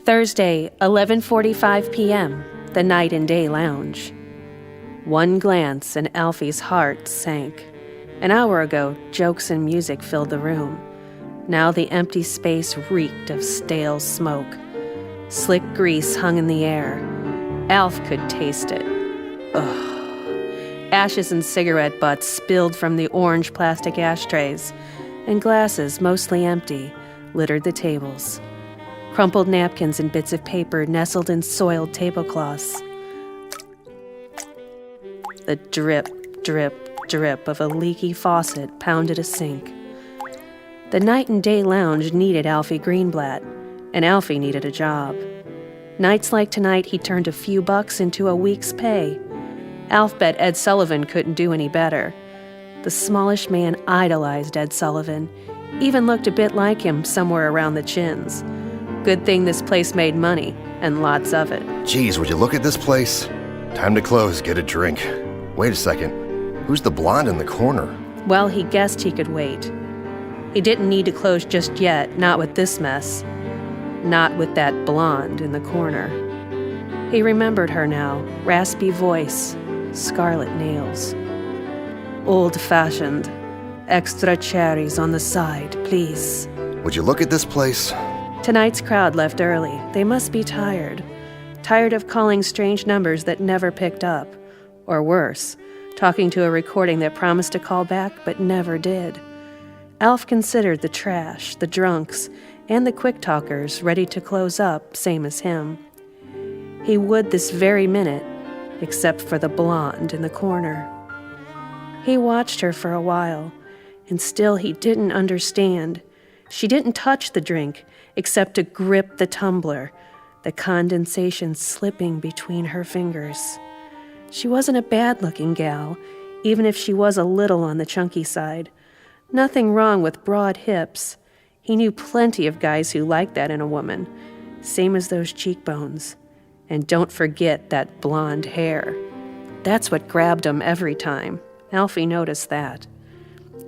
Thursday, 11:45 p.m., the Night and Day Lounge. One glance and Alfie's heart sank. An hour ago, jokes and music filled the room. Now the empty space reeked of stale smoke. Slick grease hung in the air. Alf could taste it. Ugh. Ashes and cigarette butts spilled from the orange plastic ashtrays, and glasses, mostly empty, littered the tables. Crumpled napkins and bits of paper nestled in soiled tablecloths. The drip, drip, drip of a leaky faucet pounded a sink. The Night and Day Lounge needed Alfie Greenblatt, and Alfie needed a job. Nights like tonight, he turned a few bucks into a week's pay. Alf bet Ed Sullivan couldn't do any better. The smallish man idolized Ed Sullivan, even looked a bit like him somewhere around the chins. Good thing this place made money, and lots of it. Geez, would you look at this place? Time to close, get a drink. Wait a second. Who's the blonde in the corner? Well, he guessed he could wait. He didn't need to close just yet, not with this mess. Not with that blonde in the corner. He remembered her now, raspy voice, scarlet nails. Old-fashioned. Extra cherries on the side, please. Would you look at this place? Tonight's crowd left early. They must be tired. Tired of calling strange numbers that never picked up. Or worse, talking to a recording that promised to call back but never did. Alf considered the trash, the drunks, and the quick-talkers ready to close up, same as him. He would this very minute, except for the blonde in the corner. He watched her for a while, and still he didn't understand. She didn't touch the drink, except to grip the tumbler, the condensation slipping between her fingers. She wasn't a bad-looking gal, even if she was a little on the chunky side. Nothing wrong with broad hips. He knew plenty of guys who liked that in a woman, same as those cheekbones. And don't forget that blonde hair. That's what grabbed him every time. Alfie noticed that.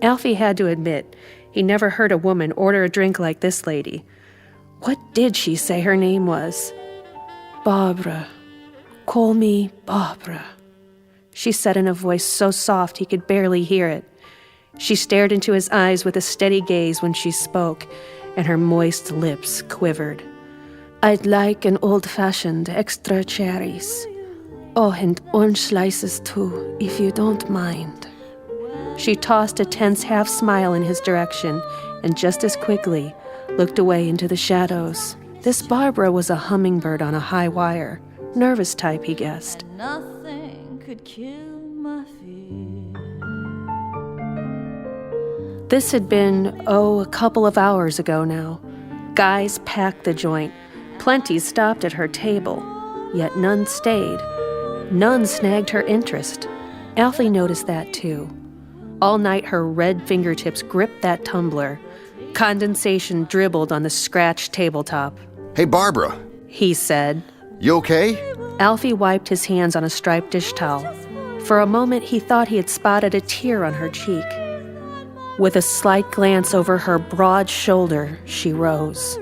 Alfie had to admit, he never heard a woman order a drink like this lady. What did she say her name was? Barbara. Call me Barbara, she said in a voice so soft he could barely hear it. She stared into his eyes with a steady gaze when she spoke, and her moist lips quivered. I'd like an old-fashioned extra cherries. Oh, and orange slices too, if you don't mind. She tossed a tense half-smile in his direction, and just as quickly looked away into the shadows. This Barbara was a hummingbird on a high wire. Nervous type, he guessed. Nothing could kill my fear. This had been, a couple of hours ago now. Guys packed the joint. Plenty stopped at her table, yet none stayed. None snagged her interest. Alfie noticed that too. All night her red fingertips gripped that tumbler. Condensation dribbled on the scratched tabletop. Hey, Barbara, he said. You okay? Alfie wiped his hands on a striped dish towel. For a moment, he thought he had spotted a tear on her cheek. With a slight glance over her broad shoulder, she rose.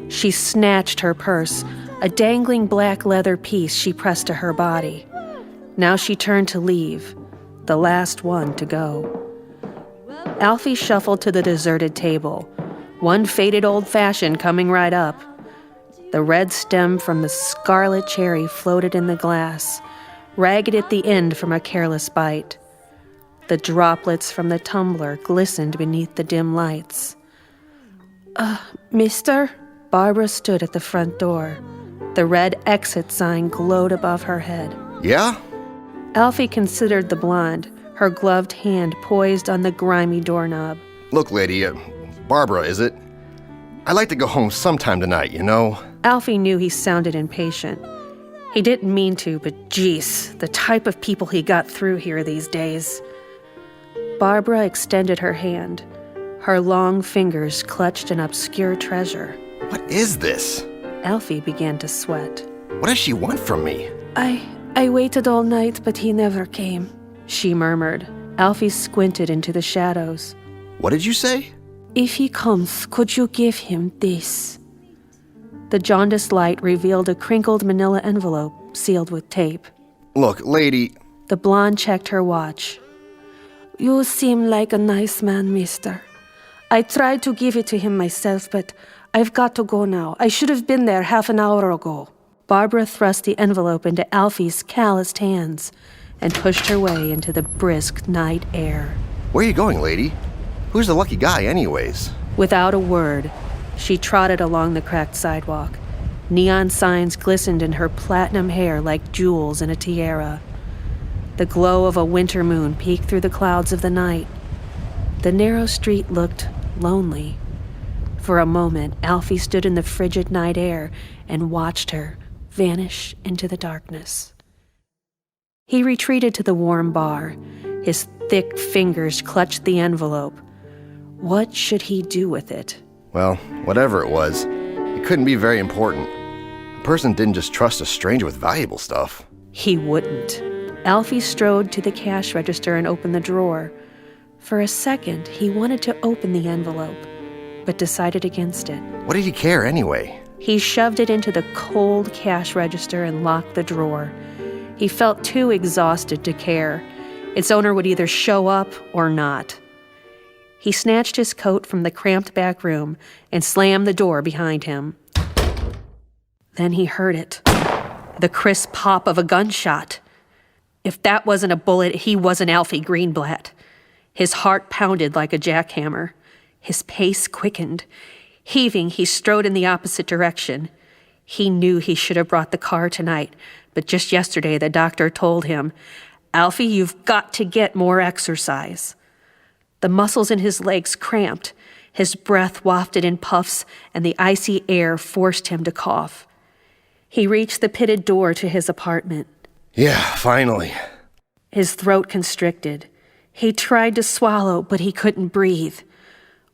She snatched her purse, a dangling black leather piece she pressed to her body. Now she turned to leave, the last one to go. Alfie shuffled to the deserted table, one faded old-fashioned coming right up. The red stem from the scarlet cherry floated in the glass, ragged at the end from a careless bite. The droplets from the tumbler glistened beneath the dim lights. Mister? Barbara stood at the front door. The red exit sign glowed above her head. Yeah? Alfie considered the blonde, her gloved hand poised on the grimy doorknob. Look, lady, Barbara, is it? I'd like to go home sometime tonight, you know? Alfie knew he sounded impatient. He didn't mean to, but geez, the type of people he got through here these days. Barbara extended her hand. Her long fingers clutched an obscure treasure. What is this? Alfie began to sweat. What does she want from me? I waited all night, but he never came, she murmured. Alfie squinted into the shadows. What did you say? If he comes, could you give him this? The jaundiced light revealed a crinkled manila envelope sealed with tape. Look, lady... The blonde checked her watch. You seem like a nice man, mister. I tried to give it to him myself, but I've got to go now. I should have been there half an hour ago. Barbara thrust the envelope into Alfie's calloused hands and pushed her way into the brisk night air. Where are you going, lady? Who's the lucky guy, anyways? Without a word, she trotted along the cracked sidewalk. Neon signs glistened in her platinum hair like jewels in a tiara. The glow of a winter moon peeked through the clouds of the night. The narrow street looked lonely. For a moment, Alfie stood in the frigid night air and watched her vanish into the darkness. He retreated to the warm bar. His thick fingers clutched the envelope. What should he do with it? Well, whatever it was, it couldn't be very important. A person didn't just trust a stranger with valuable stuff. He wouldn't. Alfie strode to the cash register and opened the drawer. For a second, he wanted to open the envelope, but decided against it. What did he care anyway? He shoved it into the cold cash register and locked the drawer. He felt too exhausted to care. Its owner would either show up or not. He snatched his coat from the cramped back room and slammed the door behind him. Then he heard it. The crisp pop of a gunshot. If that wasn't a bullet, he wasn't Alfie Greenblatt. His heart pounded like a jackhammer. His pace quickened. Heaving, he strode in the opposite direction. He knew he should have brought the car tonight, but just yesterday the doctor told him, "Alfie, you've got to get more exercise." The muscles in his legs cramped. His breath wafted in puffs, and the icy air forced him to cough. He reached the pitted door to his apartment. Yeah, finally. His throat constricted. He tried to swallow, but he couldn't breathe.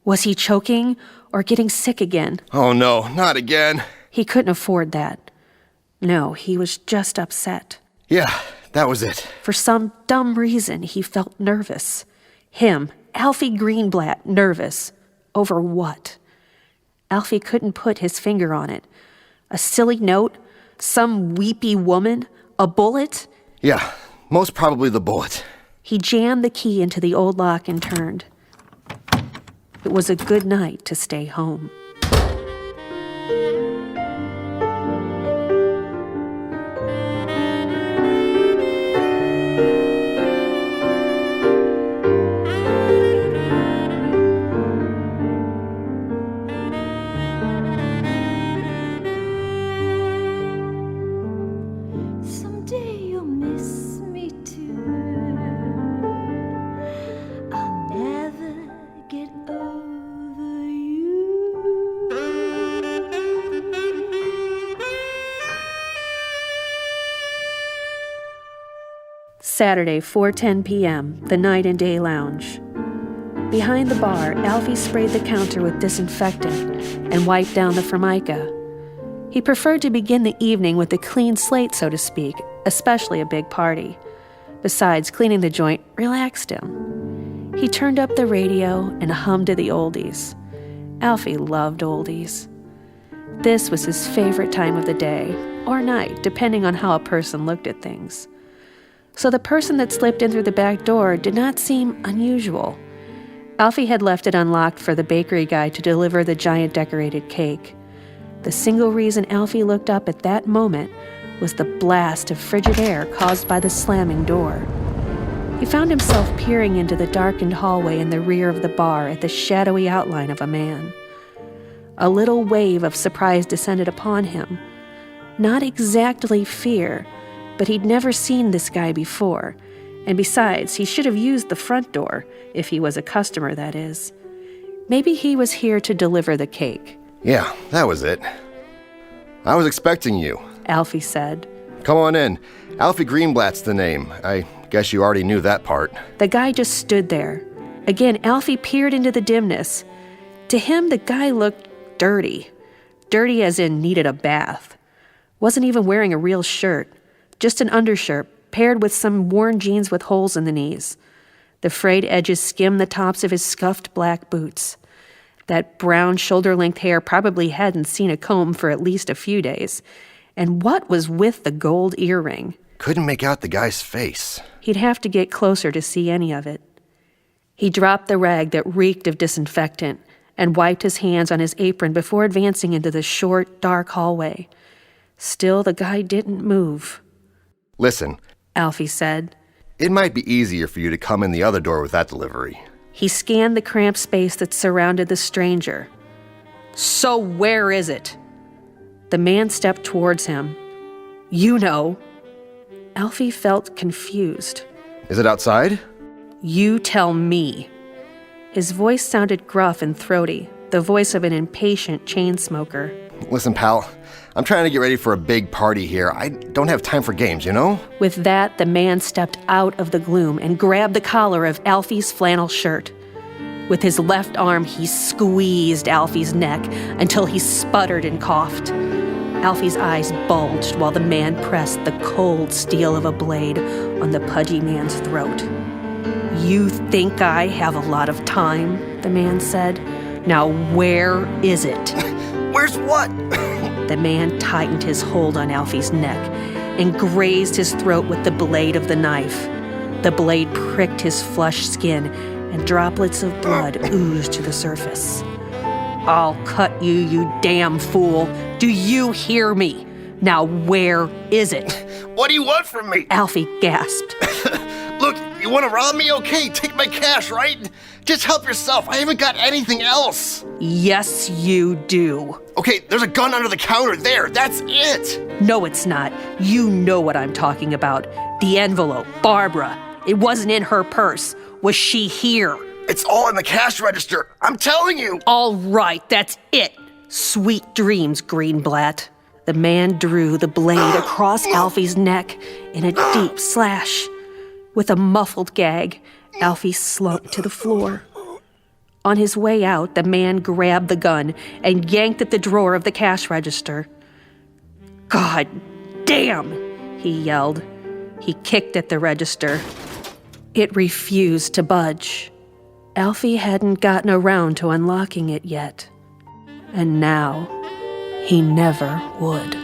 Was he choking or getting sick again? Oh no, not again. He couldn't afford that. No, he was just upset. Yeah, that was it. For some dumb reason, he felt nervous. Him, Alfie Greenblatt, nervous. Over what? Alfie couldn't put his finger on it. A silly note? Some weepy woman? A bullet? Yeah, most probably the bullet. He jammed the key into the old lock and turned. It was a good night to stay home. Someday you'll miss me too. I'll never get over you. Saturday, 4:10 p.m., the Night and Day Lounge. Behind the bar, Alfie sprayed the counter with disinfectant and wiped down the Formica. He preferred to begin the evening with a clean slate, so to speak, especially a big party. Besides, cleaning the joint relaxed him. He turned up the radio and hummed to the oldies. Alfie loved oldies. This was his favorite time of the day, or night, depending on how a person looked at things. So the person that slipped in through the back door did not seem unusual. Alfie had left it unlocked for the bakery guy to deliver the giant decorated cake. The single reason Alfie looked up at that moment was the blast of frigid air caused by the slamming door. He found himself peering into the darkened hallway in the rear of the bar at the shadowy outline of a man. A little wave of surprise descended upon him. Not exactly fear, but he'd never seen this guy before. And besides, he should have used the front door, if he was a customer, that is. Maybe he was here to deliver the cake. Yeah, that was it. I was expecting you. Alfie said. Come on in. Alfie Greenblatt's the name. I guess you already knew that part. The guy just stood there. Again, Alfie peered into the dimness. To him, the guy looked dirty. Dirty as in needed a bath. Wasn't even wearing a real shirt. Just an undershirt, paired with some worn jeans with holes in the knees. The frayed edges skimmed the tops of his scuffed black boots. That brown shoulder-length hair probably hadn't seen a comb for at least a few days. And what was with the gold earring? Couldn't make out the guy's face. He'd have to get closer to see any of it. He dropped the rag that reeked of disinfectant and wiped his hands on his apron before advancing into the short, dark hallway. Still, the guy didn't move. Listen, Alfie said. It might be easier for you to come in the other door with that delivery. He scanned the cramped space that surrounded the stranger. So where is it? The man stepped towards him. You know. Alfie felt confused. Is it outside? You tell me. His voice sounded gruff and throaty, the voice of an impatient chain smoker. Listen, pal, I'm trying to get ready for a big party here. I don't have time for games, you know? With that, the man stepped out of the gloom and grabbed the collar of Alfie's flannel shirt. With his left arm, he squeezed Alfie's neck until he sputtered and coughed. Alfie's eyes bulged while the man pressed the cold steel of a blade on the pudgy man's throat. You think I have a lot of time, the man said. Now where is it? Where's what? The man tightened his hold on Alfie's neck and grazed his throat with the blade of the knife. The blade pricked his flushed skin, and droplets of blood oozed to the surface. I'll cut you, you damn fool. Do you hear me? Now where is it? What do you want from me? Alfie gasped. Look, you want to rob me? Okay, take my cash, right? Just help yourself. I haven't got anything else. Yes, you do. Okay, there's a gun under the counter there. That's it. No, it's not. You know what I'm talking about. The envelope, Barbara. It wasn't in her purse. Was she here? It's all in the cash register. I'm telling you. All right, that's it. Sweet dreams, Greenblatt. The man drew the blade across Alfie's neck in a deep slash. With a muffled gag, Alfie slumped to the floor. On his way out, the man grabbed the gun and yanked at the drawer of the cash register. God damn, he yelled. He kicked at the register. It refused to budge. Alfie hadn't gotten around to unlocking it yet. And now, he never would.